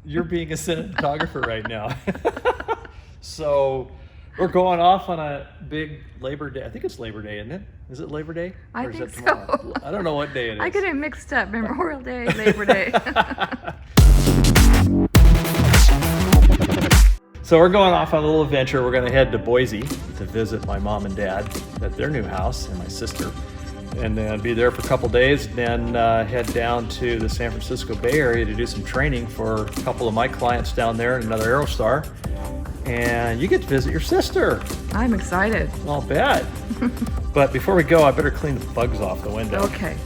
You're being a cinematographer right now. So we're going off on a big Labor Day. I think it's Labor Day, isn't it? Is it Labor Day? I or is think it tomorrow? so. I don't know what day it is. I get it mixed up. Memorial Day, Labor Day. So we're going off on a little adventure. We're going to head to Boise to visit my mom and dad at their new house and my sister. And then be there for a couple days, then head down to the San Francisco Bay Area to do some training for a couple of my clients down there and another Aerostar. And you get to visit your sister. I'm excited. I'll bet. But before we go, I better clean the bugs off the window. Okay.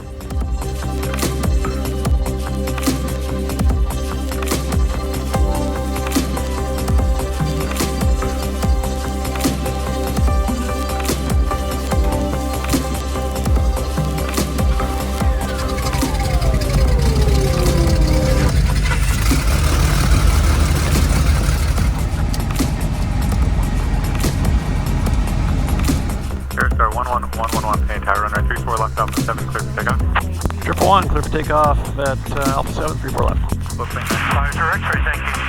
Aerostar 11111 Paine Tower, runway 34 left, Alpha 7, clear for takeoff. 111, clear for takeoff at Alpha 7, 34 left. Booking 5 directory, thank you.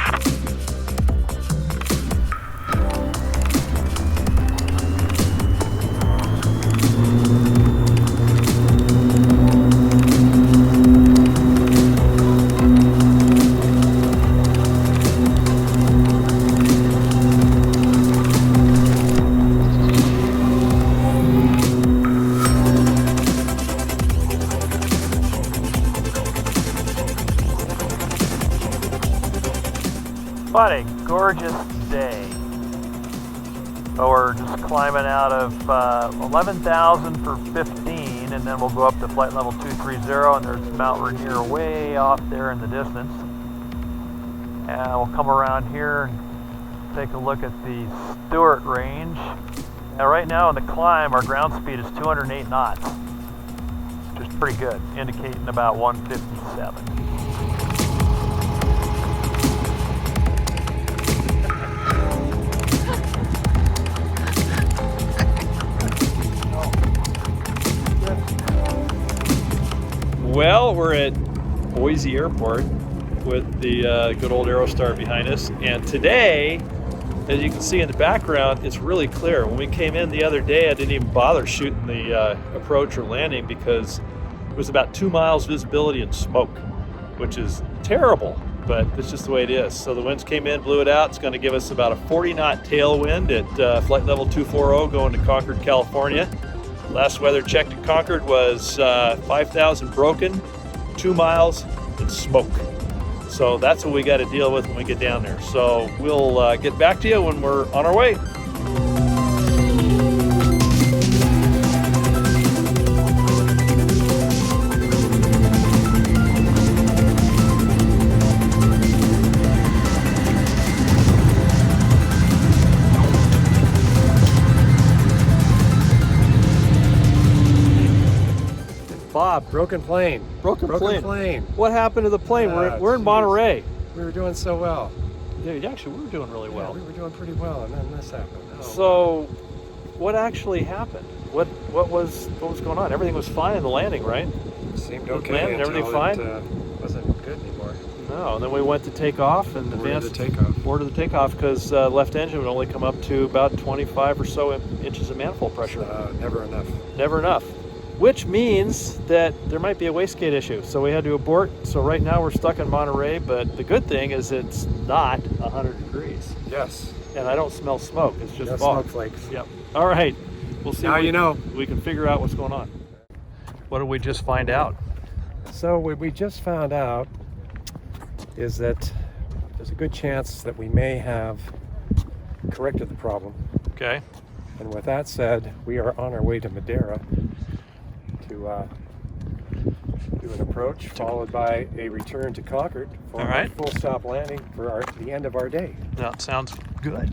What a gorgeous day. So we're just climbing out of 11,000 for 15, and then we'll go up to flight level 230, and there's Mount Rainier way off there in the distance. And we'll come around here and take a look at the Stewart range. Now right now on the climb, our ground speed is 208 knots, which is pretty good, indicating about 157. Well, we're at Boise Airport with the good old Aerostar behind us. And today, as you can see in the background, it's really clear. When we came in the other day, I didn't even bother shooting the approach or landing because it was about 2 miles visibility and smoke, which is terrible, but it's just the way it is. So the winds came in, blew it out. It's going to give us about a 40-knot tailwind at flight level 240 going to Concord, California. Last weather checked at Concord was 5,000 broken, 2 miles, and smoke. So that's what we got to deal with when we get down there. So we'll get back to you when we're on our way. Bob, broken plane. Broken plane. What happened to the plane? We're in Monterey. We were doing so well. Yeah, actually, we were doing really well. Yeah, we were doing pretty well, and then this happened. Oh. So, what actually happened? What was going on? Everything was fine in the landing, right? It seemed The okay landing, until everything fine? it wasn't good anymore. No, and then we went to take off and advanced Boarded the takeoff because left engine would only come up to about 25 or so inches of manifold pressure. Never enough. Never enough. Which means that there might be a wastegate issue. So we had to abort. So right now we're stuck in Monterey, but the good thing is it's not 100 degrees. Yes. And I don't smell smoke. It's just No fog. smoke flakes. Yep. All right. We'll see. Now you know. We can figure out what's going on. What did we just find out? So what we just found out is that there's a good chance that we may have corrected the problem. Okay. And with that said, we are on our way to Madeira to do an approach, followed by a return to Concord for All right. a full stop landing for the end of our day. That sounds good.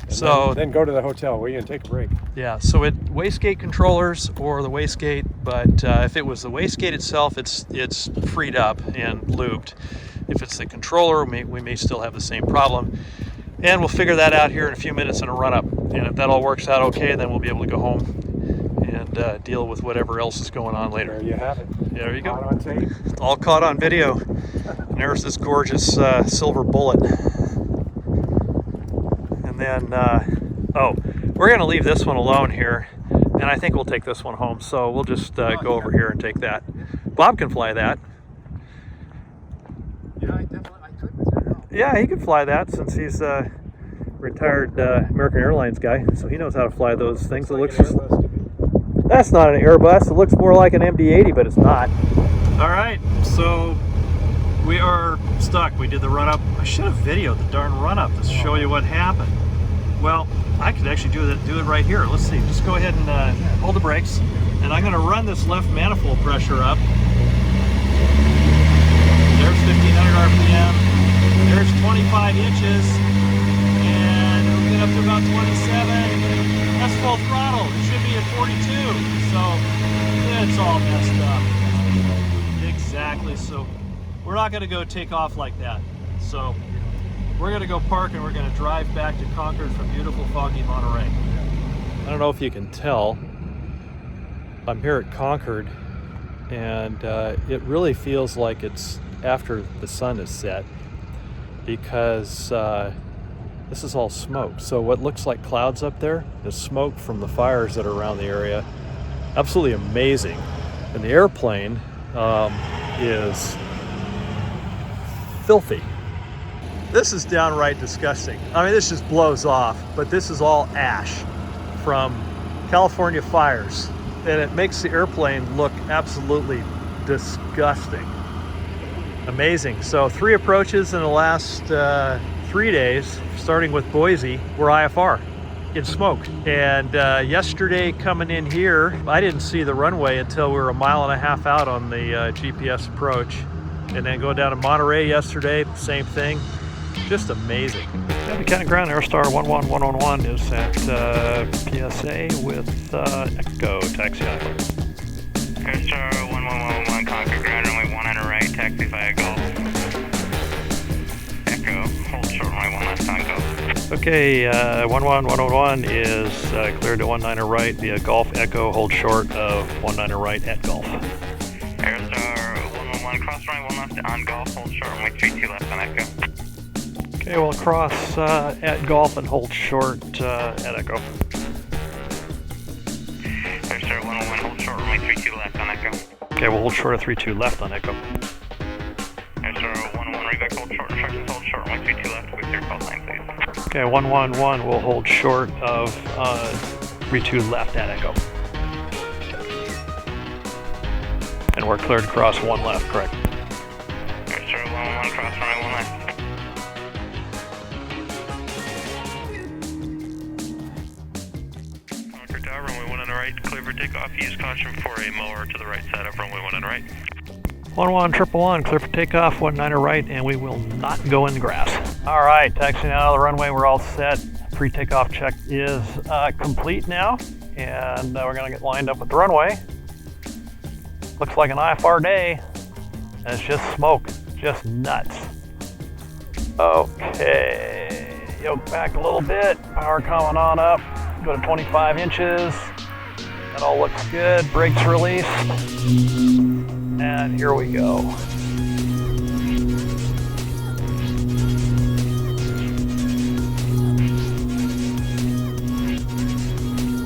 And So then go to the hotel where you can take a break. yeah, so it wastegate controllers or the wastegate, but if it was the wastegate itself, it's freed up and lubed. If it's the controller, we may still have the same problem. And we'll figure that out here in a few minutes in a run-up. And if that all works out okay, then we'll be able to go home and and deal with whatever else is going on later. There you have it. Yeah, there you go. Caught on tape. It's all caught on video. And there's this gorgeous silver bullet. And then, oh, we're going to leave this one alone here. And I think we'll take this one home. So we'll just go over here and take that. Bob can fly that. Yeah, I could with your help. Yeah, he can fly that since he's a retired American Airlines guy. So he knows how to fly those things. It looks just... That's not an Airbus. It looks more like an MD-80, but it's not. All right, so we are stuck. We did the run-up. I should have videoed the darn run-up to show you what happened. Well, I could actually do it right here. Let's see. Just go ahead and hold the brakes. And I'm going to run this left manifold pressure up. There's 1500 RPM. There's 25 inches. And it'll get up to about 27. That's full throttle. It should be at 42. So it's all messed up. Exactly. So we're not going to go take off like that. So we're going to go park and we're going to drive back to Concord from beautiful foggy Monterey. I don't know if you can tell. I'm here at Concord, and it really feels like it's after the sun is set, because this is all smoke. So what looks like clouds up there is smoke from the fires that are around the area. Absolutely amazing. And the airplane is filthy. This is downright disgusting. I mean, this just blows off, but this is all ash from California fires. And it makes the airplane look absolutely disgusting. Amazing. So 3 approaches in the last 3 days, starting with Boise, were IFR in smoke. And yesterday coming in here, I didn't see the runway until we were 1.5 miles out on the GPS approach. And then going down to Monterey yesterday, same thing. Just amazing. Yeah, the county ground Aerostar 11111 is at PSA with Echo taxi on. Aerostar 1111 Concord ground runway 19 right, taxi via Golf. Echo, hold short runway 1 left on Golf. Okay, 11111 is cleared to 19 right via Golf Echo, hold short of 19 right at Golf. Aerostar 111 cross runway 1 left on Golf, hold short runway 32 left on Echo. Okay, we'll cross at Golf and hold short at Echo. Aerostar 111, hold short runway 32 left on Echo. Okay, we'll hold short of 32 left on Echo. Aerostar 111, reback, hold short instructions, hold short runway 32 left, with your call sign, please. Okay, 111 will hold short of 32 left at Echo. And we're cleared to cross 1 left, correct? Aerostar 111, cross runway 1 left. Runway 1 on the right, clear for takeoff. Use caution for a mower to the right side of runway 1 on the right. 11111, clear for takeoff, 19 right, and we will not go in the grass. All right, taxiing out of the runway, we're all set. Pre-takeoff check is complete now, and we're gonna get lined up with the runway. Looks like an IFR day, and it's just smoke, just nuts. Okay, yoke back a little bit, power coming on up. Go to 25 inches. That all looks good. Brakes released. And here we go.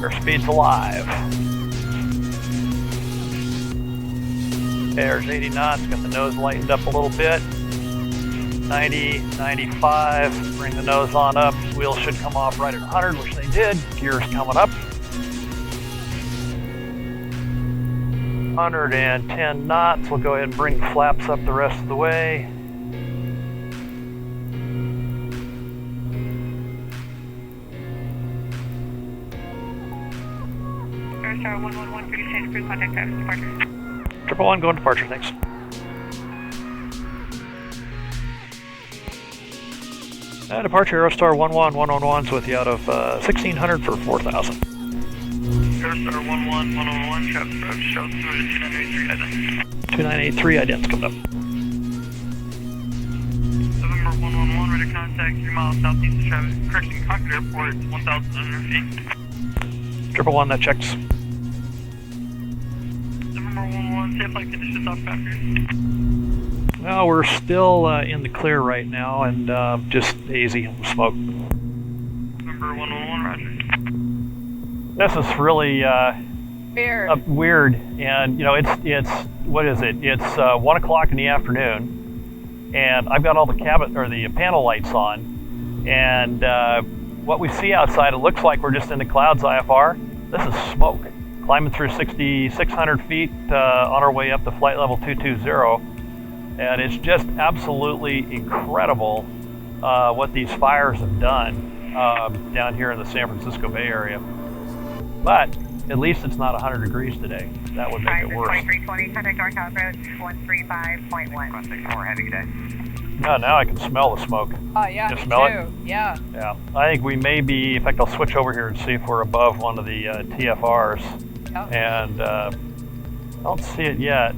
Airspeed's alive. Okay, there's 80 knots. Got the nose lightened up a little bit. 90, 95, bring the nose on up. Wheels should come off right at 100, which they did. Gears coming up. 110 knots. We'll go ahead and bring the flaps up the rest of the way. Aerostar 111, pretty safe, crew contact us, departure. 111 going departure, thanks. Departure Aerostar 11111's with you out of 1600 for 4,000. Aerostar 11111, traffic approach, show through to 2983 ident. 2983 ident's coming up. November 111, ready to contact 3 miles southeast of traffic, correction Concord Airport, 1,100 feet. 111, that checks. flight conditions on factor. Well, we're still in the clear right now and just hazy smoke. Number 111, roger. This is really Weird. weird, and you know, it's what is it? It's 1 o'clock in the afternoon, and I've got all the cabin or the panel lights on, and what we see outside, it looks like we're just in the clouds. IFR. This is smoke, climbing through 6,600 feet on our way up to flight level 220, and it's just absolutely incredible what these fires have done down here in the San Francisco Bay Area. But at least it's not 100 degrees today. That would make it worse. 2320, contact NorCal approach 135.1. 164, heavy today. No, now I can smell the smoke. Oh yeah, You me smell too. Yeah. Yeah, I think we may be, in fact, I'll switch over here and see if we're above one of the TFRs. Oh. And I don't see it yet.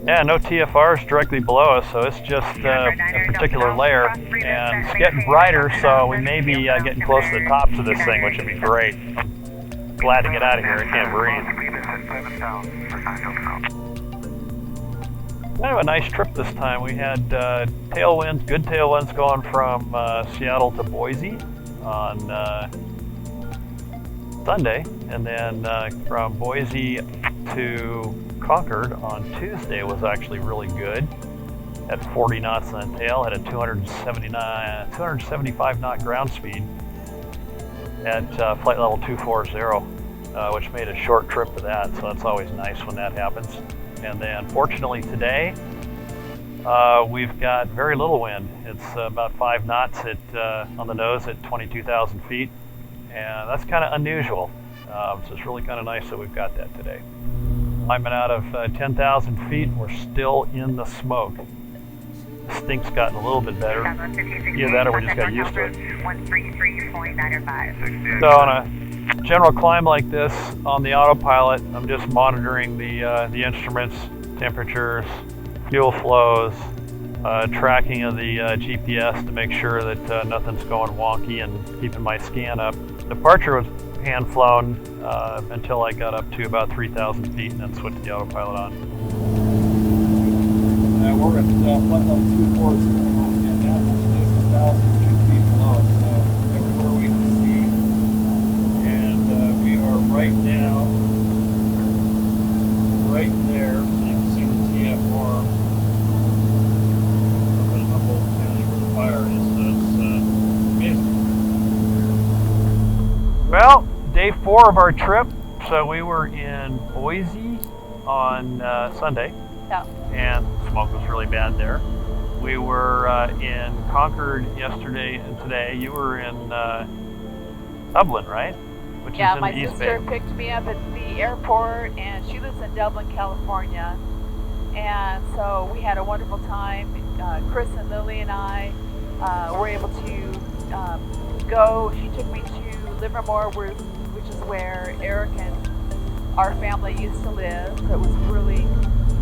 Yeah, no TFRs directly below us, so it's just a particular layer. And it's getting brighter, so we may be getting close to the tops of this thing, which would be great. I'm glad to get out of here. I can't breathe. Kind of a nice trip this time. We had tailwinds, good tailwinds going from Seattle to Boise on Sunday, and then from Boise to Concord on Tuesday was actually really good. At 40 knots on the tail, had a 275 knot ground speed at flight level 240, which made a short trip to that, so that's always nice when that happens. And then fortunately today, we've got very little wind. It's about 5 knots on the nose at 22,000 feet, and that's kind of unusual. So it's really kind of nice that we've got that today. Climbing out of 10,000 feet, we're still in the smoke. The stink's gotten a little bit better. Either that or we just got used to it. 133.905. So on a general climb like this on the autopilot, I'm just monitoring the instruments, temperatures, fuel flows, tracking of the GPS to make sure that nothing's going wonky, and keeping my scan up. Departure was hand flown until I got up to about 3,000 feet and then switched the autopilot on. We're at flight level 240, and that's just 1,000 feet below, so everywhere we can see. And we are right now, right there, so you can see the TFR over in Humboldt County where the fire is. So it's amazing. Well, day 4 of our trip. So we were in Boise on Sunday. Yeah. And smoke was really bad there. We were in Concord yesterday and today. You were in Dublin, right? Which Yeah, is in my the East sister Bay. picked me up at the airport, and she lives in Dublin, California. And so we had a wonderful time. Chris and Lily and I were able to go. She took me to Livermore, which is where Eric and our family used to live. So it was really,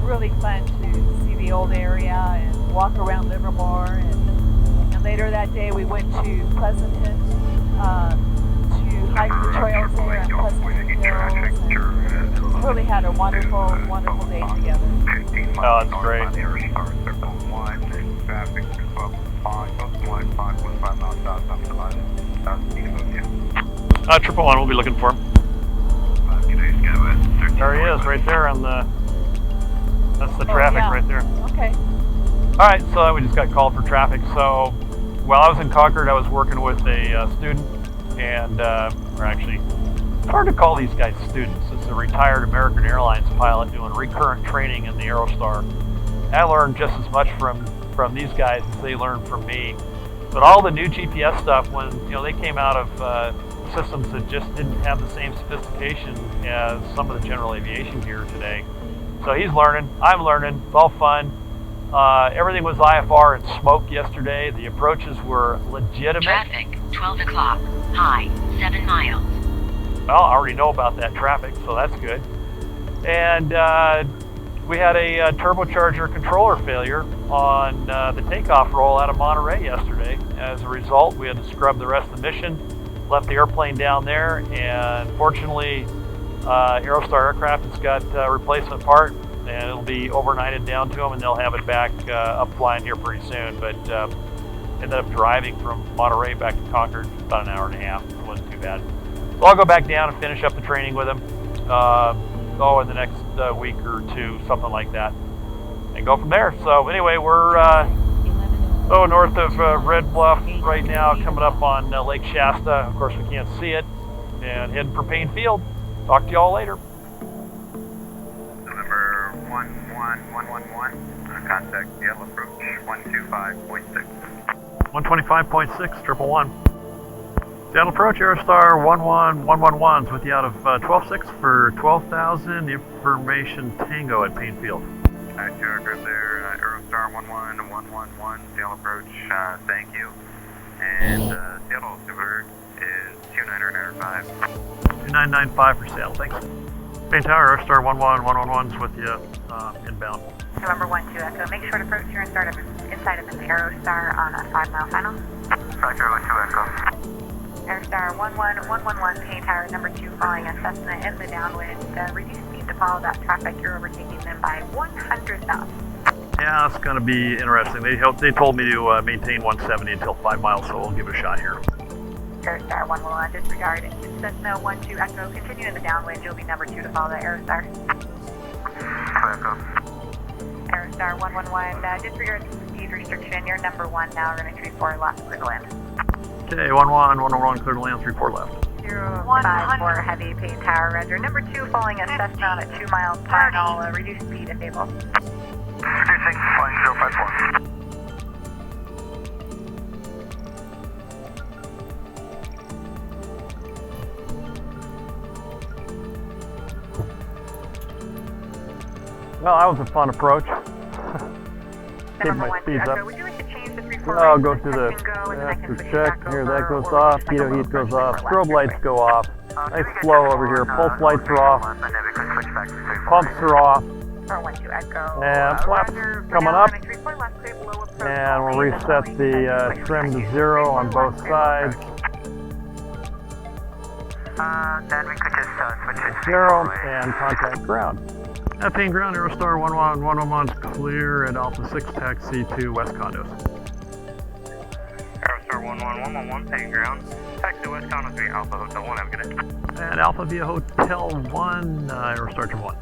really fun to see the old area and walk around Livermore. And later that day we went to Pleasanton to hike the trails there on Pleasanton Hills. And really had a wonderful, wonderful day together. Oh, that's great. Triple one, we'll be looking for him. There he is, right there on the. That's the traffic yeah. right there. Okay. All right, so we just got called for traffic. So while I was in Concord, I was working with a student, and or actually, it's hard to call these guys students. It's a retired American Airlines pilot doing recurrent training in the Aerostar. I learned just as much from these guys as they learned from me. But all the new GPS stuff, when they came out of systems that just didn't have the same sophistication as some of the general aviation gear today. So he's learning, I'm learning, it's all fun. Everything was IFR and smoke yesterday. The approaches were legitimate. Traffic, 12 o'clock, high, 7 miles. Well, I already know about that traffic, so that's good. And we had a turbocharger controller failure on the takeoff roll out of Monterey yesterday. As a result, we had to scrub the rest of the mission, left the airplane down there, and fortunately Aerostar aircraft. It's got a replacement part, and it'll be overnighted down to them, and they'll have it back up flying here pretty soon. But ended up driving from Monterey back to Concord about an hour and a half. It wasn't too bad. So I'll go back down and finish up the training with him. In the next week or two, something like that, and go from there. So anyway, we're north of Red Bluff right now, coming up on Lake Shasta. Of course, we can't see it, and heading for Paine Field. Talk to y'all later. November 11111, contact Seattle approach 125.6. 125.6, 111. Seattle approach, Aerostar 11111's with you out of 12.6 for 12,000. Information Tango at Paine Field. Alright, two aircraft there, Aerostar 11111, Seattle approach, thank you. And Seattle Super is 2995. 2995 for Seattle, thanks. Paine Tower, Aerostar 11111's with you inbound. November 12 Echo. Make sure to approach here and start up inside of an Aerostar on a 5-mile final. Factor 12 Echo. Aerostar 11111 Paine Tower, number 2, following a Cessna in the downwind. Reduce speed to follow that traffic. You're overtaking them by 100 knots. Yeah, it's going to be interesting. They told me to maintain 170 until 5 miles, so we'll give it a shot here. Aerostar 111, disregard. Cessna 12 Echo, continue in the downwind. You'll be number 2 to follow the Aerostar. Echo. Aerostar 111, disregard the speed restriction. You're number 1 now. We're going to 34 left, clear to land. Okay, 111, clear to land, 34 left. 054 heavy, Paine Tower, roger. Number 2, following a Cessna on a 2-mile final. Reduce speed if able. Reducing, flying 054. Well, that was a fun approach. Keep Number my 1 speeds Echo, up. would you like to change the 34 I'll right go to through touch the and go, and then I can after switch check. back Here, over, that goes or off. cycle Keto over, heat goes cycle off. left, Strobe lights right. go off. Nice flow over here. Pulse lights are off. Pumps are off. 412 Echo. And flaps roger, coming now up. running 34 left, clear below approach, And we'll only, reset and the following trim to switch 0 back. on both 34 left, sides. Then we could just switch it to 0 and contact ground. At Paine Ground, Aerostar 111's clear at Alpha 6, taxi to West Condos. Aerostar 11111, Paine Ground. Taxi to West Condos via Alpha Hotel 1, have a good day. At Alpha via Hotel 1, Aerostar Trim 1.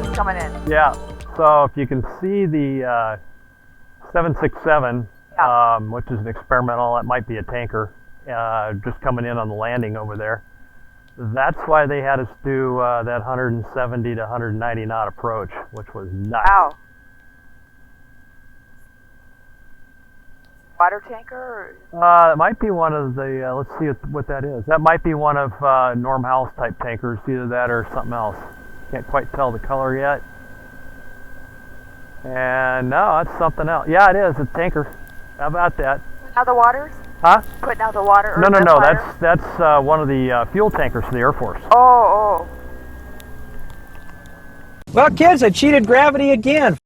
Who's coming in? Yeah, so if you can see the 767, which is an experimental, that might be a tanker, just coming in on the landing over there. That's why they had us do that 170 to 190 knot approach, which was nuts. Ow. Water tanker? It might be one of the, let's see what that is. That might be one of Norm Howell's type tankers, either that or something else. Can't quite tell the color yet. And no, that's something else. Yeah, it is, it's a tanker. How about that? Out the waters? Huh? Putting out the water? Or No, the fire? that's one of the fuel tankers for the Air Force. Oh. Well, kids, I cheated gravity again.